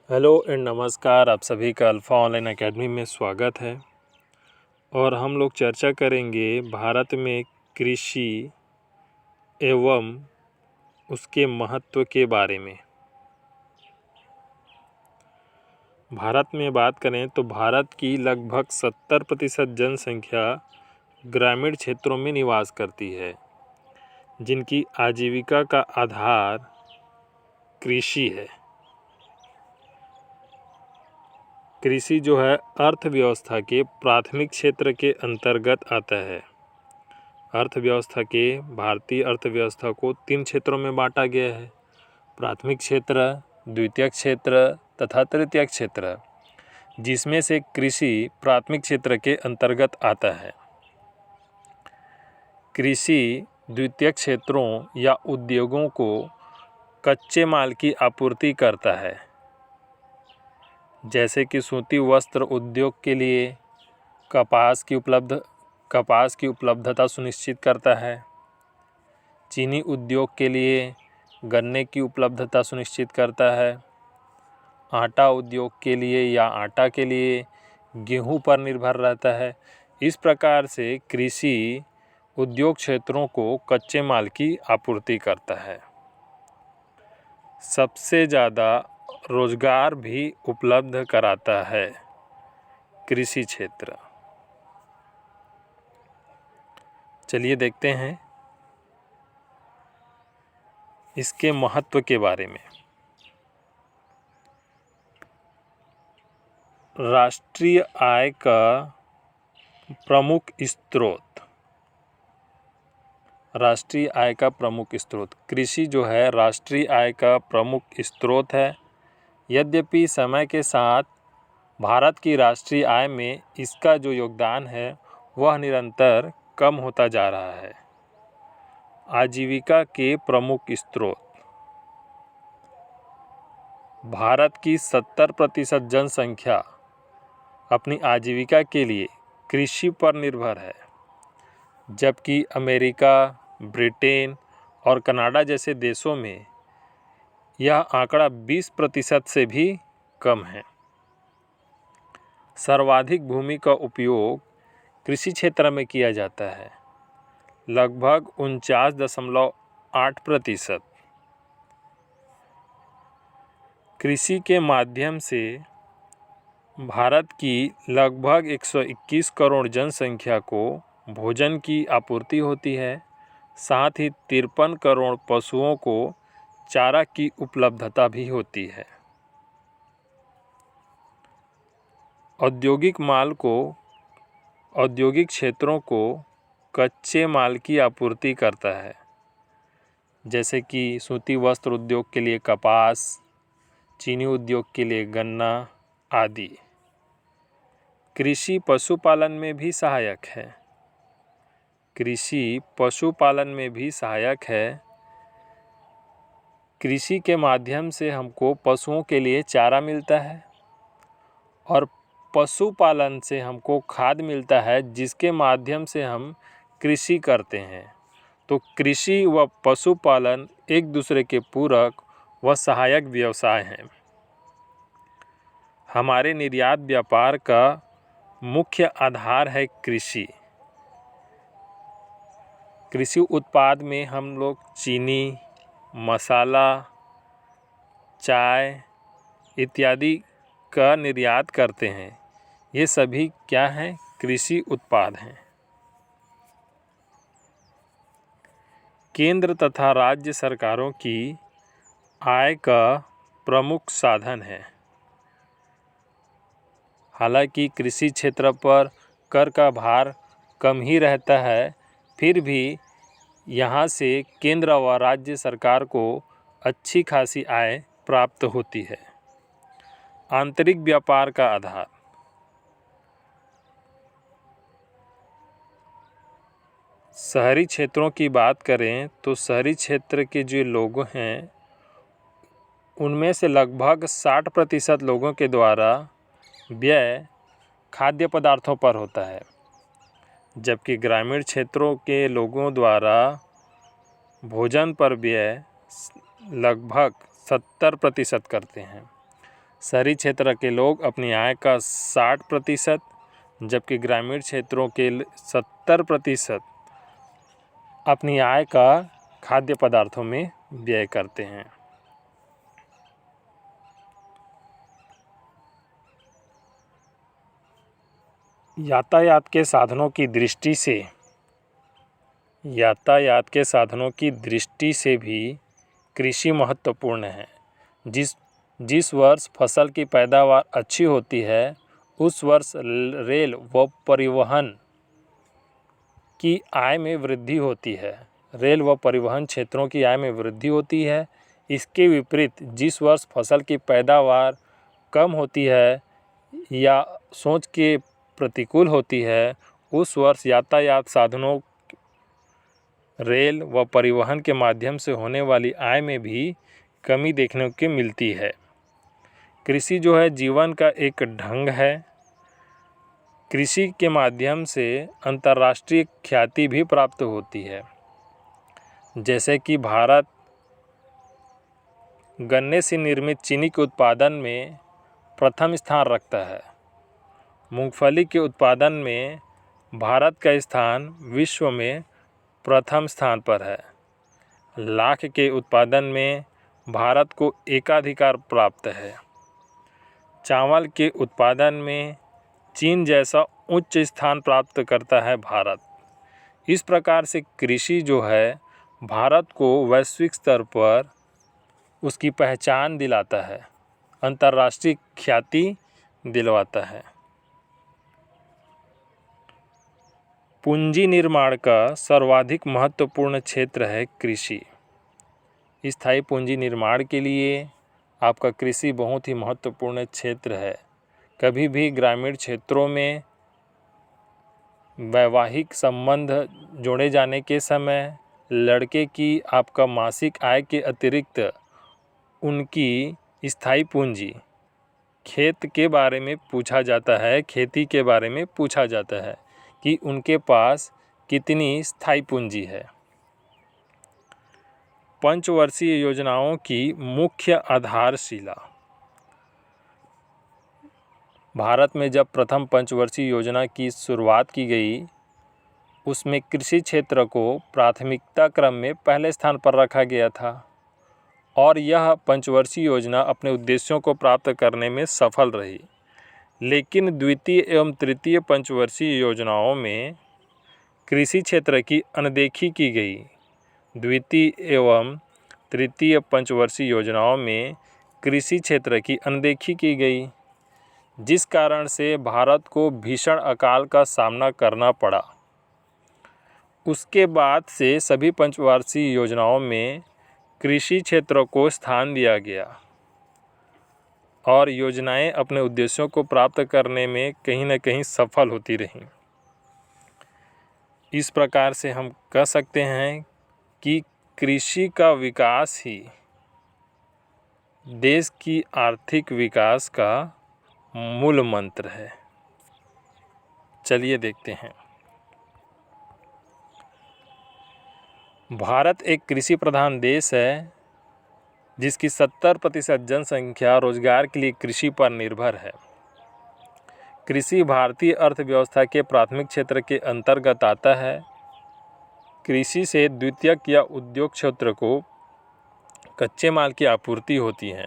Hello and नमस्कार। आप सभी का अल्फ़ा ऑनलाइन एकेडमी में स्वागत है। और हम लोग चर्चा करेंगे भारत में कृषि एवं उसके महत्व के बारे में। भारत में बात करें तो भारत की लगभग 70% जनसंख्या ग्रामीण क्षेत्रों में निवास करती है, जिनकी आजीविका का आधार कृषि है। कृषि जो है अर्थव्यवस्था के प्राथमिक क्षेत्र के अंतर्गत आता है। भारतीय अर्थव्यवस्था को 3 क्षेत्रों में बांटा गया है: प्राथमिक क्षेत्र, द्वितीयक क्षेत्र तथा तृतीयक क्षेत्र, जिसमें से कृषि प्राथमिक क्षेत्र के अंतर्गत आता है। कृषि द्वितीयक क्षेत्रों या उद्योगों को कच्चे माल की आपूर्ति करता है, जैसे कि सूती वस्त्र उद्योग के लिए कपास की उपलब्धता सुनिश्चित करता है। चीनी उद्योग के लिए गन्ने की उपलब्धता सुनिश्चित करता है। आटा उद्योग के लिए या आटा के लिए गेहूं पर निर्भर रहता है। इस प्रकार से कृषि उद्योग क्षेत्रों को कच्चे माल की आपूर्ति करता है। सबसे ज़्यादा रोजगार भी उपलब्ध कराता है कृषि क्षेत्र। चलिए देखते हैं इसके महत्व के बारे में। राष्ट्रीय आय का प्रमुख स्रोत। राष्ट्रीय आय का प्रमुख स्रोत कृषि जो है राष्ट्रीय आय का प्रमुख स्रोत है। यद्यपि समय के साथ भारत की राष्ट्रीय आय में इसका जो योगदान है वह निरंतर कम होता जा रहा है। आजीविका के प्रमुख स्रोत। भारत की 70% जनसंख्या अपनी आजीविका के लिए कृषि पर निर्भर है, जबकि अमेरिका, ब्रिटेन और कनाडा जैसे देशों में यह आंकड़ा 20% से भी कम है। सर्वाधिक भूमि का उपयोग कृषि क्षेत्र में किया जाता है, लगभग 49.8%। कृषि के माध्यम से भारत की लगभग 121 करोड़ जनसंख्या को भोजन की आपूर्ति होती है। साथ ही 53 करोड़ पशुओं को चारा की उपलब्धता भी होती है। औद्योगिक क्षेत्रों को कच्चे माल की आपूर्ति करता है, जैसे कि सूती वस्त्र उद्योग के लिए कपास, चीनी उद्योग के लिए गन्ना आदि। कृषि पशुपालन में भी सहायक है। कृषि के माध्यम से हमको पशुओं के लिए चारा मिलता है और पशुपालन से हमको खाद मिलता है, जिसके माध्यम से हम कृषि करते हैं। तो कृषि व पशुपालन एक दूसरे के पूरक व सहायक व्यवसाय हैं। हमारे निर्यात व्यापार का मुख्य आधार है कृषि। कृषि उत्पाद में हम लोग चीनी, मसाला, चाय इत्यादि का निर्यात करते हैं। ये सभी क्या हैं? कृषि उत्पाद हैं। केंद्र तथा राज्य सरकारों की आय का प्रमुख साधन है। हालांकि कृषि क्षेत्र पर कर का भार कम ही रहता है, फिर भी यहाँ से केंद्र व राज्य सरकार को अच्छी खासी आय प्राप्त होती है। आंतरिक व्यापार का आधार। शहरी क्षेत्रों की बात करें तो शहरी क्षेत्र के जो लोग हैं उनमें से लगभग 60% लोगों के द्वारा व्यय खाद्य पदार्थों पर होता है, जबकि ग्रामीण क्षेत्रों के लोगों द्वारा भोजन पर व्यय लगभग 70% करते हैं। शहरी क्षेत्र के लोग अपनी आय का 60%, जबकि ग्रामीण क्षेत्रों के 70% अपनी आय का खाद्य पदार्थों में व्यय करते हैं। यातायात के साधनों की दृष्टि से भी कृषि महत्वपूर्ण है। जिस वर्ष फसल की पैदावार अच्छी होती है उस वर्ष रेल व परिवहन की आय में वृद्धि होती है। रेल व परिवहन क्षेत्रों की आय में वृद्धि होती है। इसके विपरीत जिस वर्ष फसल की पैदावार कम होती है या सोच के प्रतिकूल होती है उस वर्ष यातायात साधनों, रेल व परिवहन के माध्यम से होने वाली आय में भी कमी देखने को मिलती है। कृषि जो है जीवन का एक ढंग है। कृषि के माध्यम से अंतर्राष्ट्रीय ख्याति भी प्राप्त होती है। जैसे कि भारत गन्ने से निर्मित चीनी के उत्पादन में प्रथम स्थान रखता है। मूंगफली के उत्पादन में भारत का स्थान विश्व में प्रथम स्थान पर है। लाख के उत्पादन में भारत को एकाधिकार प्राप्त है। चावल के उत्पादन में चीन जैसा उच्च स्थान प्राप्त करता है भारत। इस प्रकार से कृषि जो है भारत को वैश्विक स्तर पर उसकी पहचान दिलाता है, अंतर्राष्ट्रीय ख्याति दिलवाता है। पूंजी निर्माण का सर्वाधिक महत्वपूर्ण क्षेत्र है कृषि। स्थायी पूंजी निर्माण के लिए आपका कृषि बहुत ही महत्वपूर्ण क्षेत्र है। कभी भी ग्रामीण क्षेत्रों में वैवाहिक संबंध जोड़े जाने के समय लड़के की आपका मासिक आय के अतिरिक्त उनकी स्थायी पूंजी खेत के बारे में पूछा जाता है, खेती के बारे में पूछा जाता है कि उनके पास कितनी स्थायी पूंजी है। पंचवर्षीय योजनाओं की मुख्य आधारशिला। भारत में जब प्रथम पंचवर्षीय योजना की शुरुआत की गई उसमें कृषि क्षेत्र को प्राथमिकता क्रम में पहले स्थान पर रखा गया था और यह पंचवर्षीय योजना अपने उद्देश्यों को प्राप्त करने में सफल रही। लेकिन द्वितीय एवं तृतीय पंचवर्षीय योजनाओं में कृषि क्षेत्र की अनदेखी की गई। द्वितीय एवं तृतीय पंचवर्षीय योजनाओं में कृषि क्षेत्र की अनदेखी की गई, जिस कारण से भारत को भीषण अकाल का सामना करना पड़ा। उसके बाद से सभी पंचवर्षीय योजनाओं में कृषि क्षेत्र को स्थान दिया गया और योजनाएं अपने उद्देश्यों को प्राप्त करने में कहीं न कहीं सफल होती रहीं। इस प्रकार से हम कह सकते हैं कि कृषि का विकास ही देश की आर्थिक विकास का मूल मंत्र है। चलिए देखते हैं। भारत एक कृषि प्रधान देश है जिसकी 70% जनसंख्या रोजगार के लिए कृषि पर निर्भर है। कृषि भारतीय अर्थव्यवस्था के प्राथमिक क्षेत्र के अंतर्गत आता है। कृषि से द्वितीयक या उद्योग क्षेत्र को कच्चे माल की आपूर्ति होती है।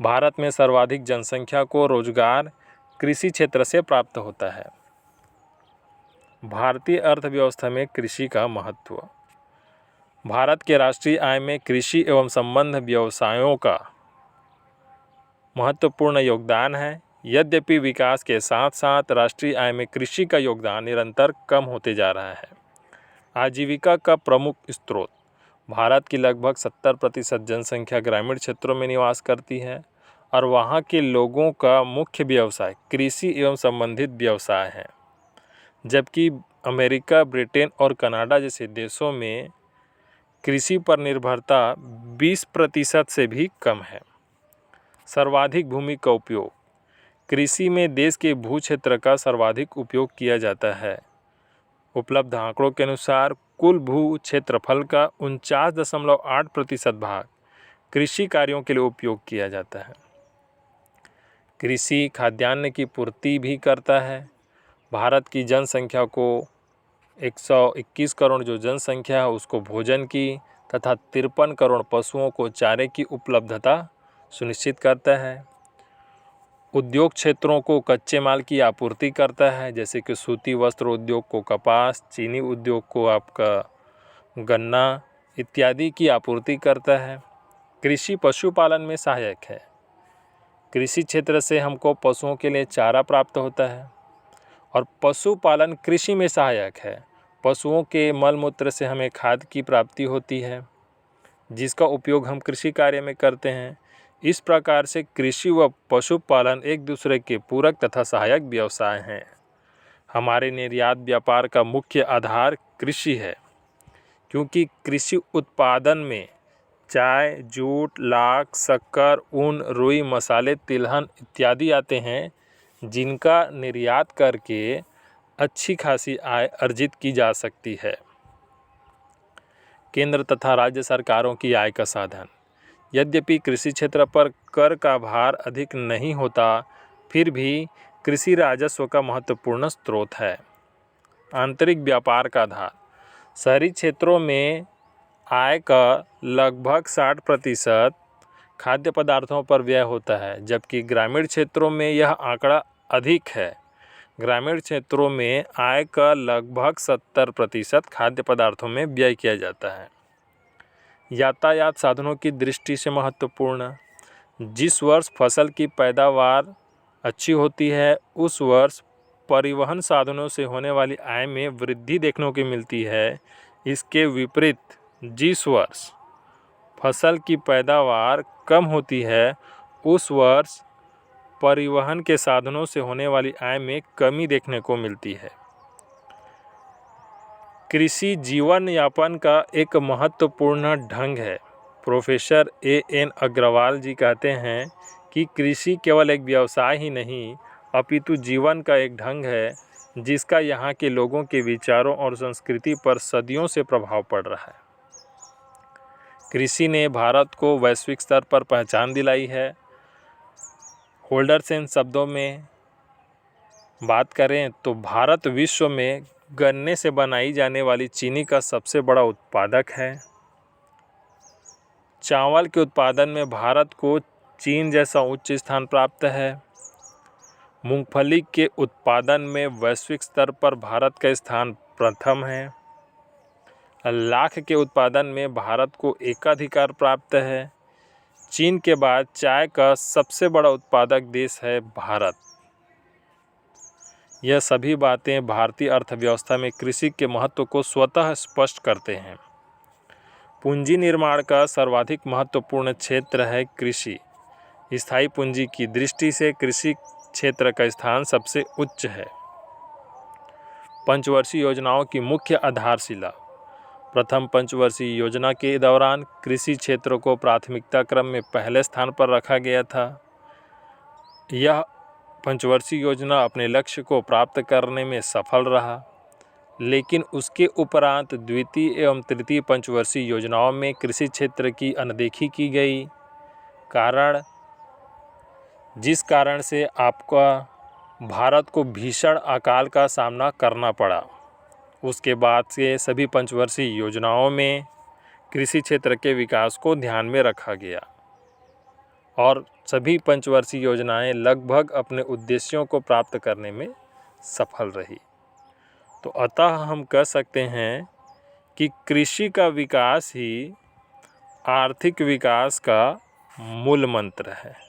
भारत में सर्वाधिक जनसंख्या को रोजगार कृषि क्षेत्र से प्राप्त होता है। भारतीय अर्थव्यवस्था में कृषि का महत्व। भारत के राष्ट्रीय आय में कृषि एवं संबद्ध व्यवसायों का महत्वपूर्ण योगदान है। यद्यपि विकास के साथ साथ राष्ट्रीय आय में कृषि का योगदान निरंतर कम होते जा रहा है। आजीविका का प्रमुख स्रोत। भारत की लगभग 70% जनसंख्या ग्रामीण क्षेत्रों में निवास करती है और वहाँ के लोगों का मुख्य व्यवसाय कृषि एवं संबंधित व्यवसाय है, जबकि अमेरिका, ब्रिटेन और कनाडा जैसे देशों में कृषि पर निर्भरता 20% से भी कम है। सर्वाधिक भूमि का उपयोग। कृषि में देश के भू क्षेत्र का सर्वाधिक उपयोग किया जाता है। उपलब्ध आंकड़ों के अनुसार कुल भू क्षेत्रफल का 49.8% भाग कृषि कार्यों के लिए उपयोग किया जाता है। कृषि खाद्यान्न की पूर्ति भी करता है। भारत की जनसंख्या को 121 करोड़ जो जनसंख्या है उसको भोजन की तथा 53 करोड़ पशुओं को चारे की उपलब्धता सुनिश्चित करता है। उद्योग क्षेत्रों को कच्चे माल की आपूर्ति करता है, जैसे कि सूती वस्त्र उद्योग को कपास, चीनी उद्योग को आपका गन्ना इत्यादि की आपूर्ति करता है। कृषि पशुपालन में सहायक है। कृषि क्षेत्र से हमको पशुओं के लिए चारा प्राप्त होता है और पशुपालन कृषि में सहायक है। पशुओं के मल मूत्र से हमें खाद की प्राप्ति होती है, जिसका उपयोग हम कृषि कार्य में करते हैं। इस प्रकार से कृषि व पशुपालन एक दूसरे के पूरक तथा सहायक व्यवसाय हैं। हमारे निर्यात व्यापार का मुख्य आधार कृषि है, क्योंकि कृषि उत्पादन में चाय, जूट, लाख, शक्कर, ऊन, रुई, मसाले, तिलहन इत्यादि आते हैं, जिनका निर्यात करके अच्छी खासी आय अर्जित की जा सकती है। केंद्र तथा राज्य सरकारों की आय का साधन। यद्यपि कृषि क्षेत्र पर कर का भार अधिक नहीं होता, फिर भी कृषि राजस्व का महत्वपूर्ण स्रोत है। आंतरिक व्यापार का आधार। शहरी क्षेत्रों में आय का लगभग 60% खाद्य पदार्थों पर व्यय होता है, जबकि ग्रामीण क्षेत्रों में यह आंकड़ा अधिक है। ग्रामीण क्षेत्रों में आय का लगभग 70% खाद्य पदार्थों में व्यय किया जाता है। यातायात साधनों की दृष्टि से महत्वपूर्ण। जिस वर्ष फसल की पैदावार अच्छी होती है, उस वर्ष परिवहन साधनों से होने वाली आय में वृद्धि देखने को मिलती है। इसके विपरीत जिस वर्ष फसल की पैदावार कम होती है, उस वर्ष परिवहन के साधनों से होने वाली आय में कमी देखने को मिलती है। कृषि जीवन यापन का एक महत्वपूर्ण ढंग है। Professor A.N. अग्रवाल जी कहते हैं कि कृषि केवल एक व्यवसाय ही नहीं, अपितु जीवन का एक ढंग है, जिसका यहाँ के लोगों के विचारों और संस्कृति पर सदियों से प्रभाव पड़ रहा है। कृषि ने भारत को वैश्विक स्तर पर पहचान दिलाई है। होल्डरसन शब्दों में बात करें तो भारत विश्व में गन्ने से बनाई जाने वाली चीनी का सबसे बड़ा उत्पादक है। चावल के उत्पादन में भारत को चीन जैसा उच्च स्थान प्राप्त है। मूंगफली के उत्पादन में वैश्विक स्तर पर भारत का स्थान प्रथम है। लाख के उत्पादन में भारत को एकाधिकार प्राप्त है। चीन के बाद चाय का सबसे बड़ा उत्पादक देश है भारत। यह सभी बातें भारतीय अर्थव्यवस्था में कृषि के महत्व को स्वतः स्पष्ट करते हैं। पूंजी निर्माण का सर्वाधिक महत्वपूर्ण क्षेत्र है कृषि। स्थायी पूंजी की दृष्टि से कृषि क्षेत्र का स्थान सबसे उच्च है। पंचवर्षीय योजनाओं की मुख्य आधारशिला। प्रथम पंचवर्षीय योजना के दौरान कृषि क्षेत्र को प्राथमिकता क्रम में पहले स्थान पर रखा गया था। यह पंचवर्षीय योजना अपने लक्ष्य को प्राप्त करने में सफल रहा, लेकिन उसके उपरांत द्वितीय एवं तृतीय पंचवर्षीय योजनाओं में कृषि क्षेत्र की अनदेखी की गई, जिस कारण से आपका भारत को भीषण अकाल का सामना करना पड़ा। उसके बाद से सभी पंचवर्षीय योजनाओं में कृषि क्षेत्र के विकास को ध्यान में रखा गया और सभी पंचवर्षीय योजनाएं लगभग अपने उद्देश्यों को प्राप्त करने में सफल रही। तो अतः हम कह सकते हैं कि कृषि का विकास ही आर्थिक विकास का मूल मंत्र है।